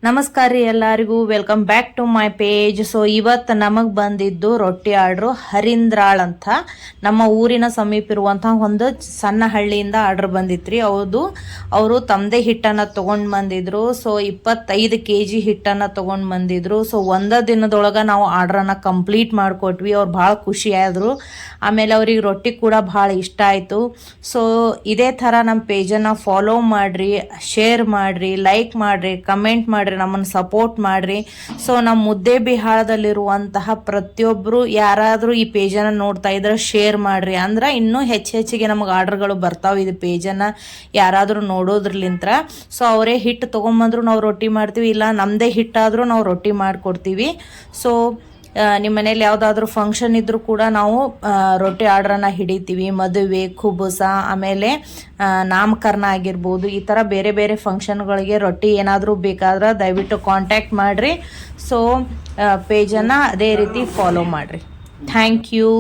ನಮಸ್ಕಾರ ರೀ ಎಲ್ಲರಿಗೂ, welcome back to my page. So ಇವತ್ತು ನಮಗೆ ಬಂದಿದ್ದು ರೊಟ್ಟಿ ಆರ್ಡ್ರು ಹರಿಂದ್ರಾಳ್ ಅಂತ ನಮ್ಮ ಊರಿನ ಸಮೀಪ ಇರುವಂತಹ ಒಂದು ಸಣ್ಣ ಹಳ್ಳಿಯಿಂದ ಆರ್ಡ್ರ್ ಬಂದಿತ್ರಿ. ಅವರು ತಮ್ಮದೇ ಹಿಟ್ಟನ್ನು ತೊಗೊಂಡು ಬಂದಿದ್ರು. ಸೊ 25 kg ಹಿಟ್ಟನ್ನು ತೊಗೊಂಡು ಬಂದಿದ್ರು. ಸೊ ಒಂದೇ ದಿನದೊಳಗೆ ನಾವು ಆರ್ಡ್ರನ್ನು ಕಂಪ್ಲೀಟ್ ಮಾಡಿಕೊಟ್ವಿ. ಅವ್ರು ಭಾಳ ಖುಷಿ ಆದರು. ಆಮೇಲೆ ಅವ್ರಿಗೆ ರೊಟ್ಟಿ ಕೂಡ ಭಾಳ ಇಷ್ಟ ಆಯಿತು. ಸೊ ಇದೇ ಥರ ನಮ್ಮ ಪೇಜನ್ನು ಫಾಲೋ ಮಾಡಿರಿ, ಶೇರ್ ಮಾಡಿರಿ, ಲೈಕ್ ಮಾಡಿರಿ, ಕಮೆಂಟ್ ಮಾಡಿರಿ, ನಮ್ಮನ್ನು ಸಪೋರ್ಟ್ ಮಾಡಿರಿ. ಸೊ ನಮ್ಮ ಮುದ್ದೇಬಿಹಾಳದಲ್ಲಿರುವಂತಹ ಪ್ರತಿಯೊಬ್ಬರು ಯಾರಾದರೂ ಈ ಪೇಜನ್ನು ನೋಡ್ತಾ ಇದ್ರೆ ಶೇರ್ ಮಾಡಿರಿ. ಅಂದ್ರೆ ಇನ್ನೂ ಹೆಚ್ಚಿಗೆ ನಮಗೆ ಆರ್ಡರ್ಗಳು ಬರ್ತಾವೆ ಇದು ಪೇಜನ್ನು ಯಾರಾದರೂ ನೋಡೋದ್ರಲಿಂತ್ರ. ಸೊ ಅವರೇ ಹಿಟ್ಟು ತೊಗೊಂಬಂದ್ರು ನಾವು ರೊಟ್ಟಿ ಮಾಡ್ತೀವಿ, ಇಲ್ಲ ನಮ್ಮದೇ ಹಿಟ್ಟಾದರೂ ನಾವು ರೊಟ್ಟಿ ಮಾಡಿಕೊಡ್ತೀವಿ. ಸೊ ನಿಮ್ಮ ಮನೇಲಿ ಯಾವುದಾದ್ರೂ ಫಂಕ್ಷನ್ ಇದ್ದರೂ ಕೂಡ ನಾವು ರೊಟ್ಟಿ ಆರ್ಡ್ರನ್ನು ಹಿಡಿತೀವಿ. ಮದುವೆ, ಕುಬುಸ, ಆಮೇಲೆ ನಾಮಕರಣ ಆಗಿರ್ಬೋದು, ಈ ಥರ ಬೇರೆ ಬೇರೆ ಫಂಕ್ಷನ್ಗಳಿಗೆ ರೊಟ್ಟಿ ಏನಾದರೂ ಬೇಕಾದ್ರೆ ದಯವಿಟ್ಟು ಕಾಂಟ್ಯಾಕ್ಟ್ ಮಾಡಿರಿ. ಸೊ ಪೇಜನ್ನು ಅದೇ ರೀತಿ ಫಾಲೋ ಮಾಡಿರಿ. Thank you.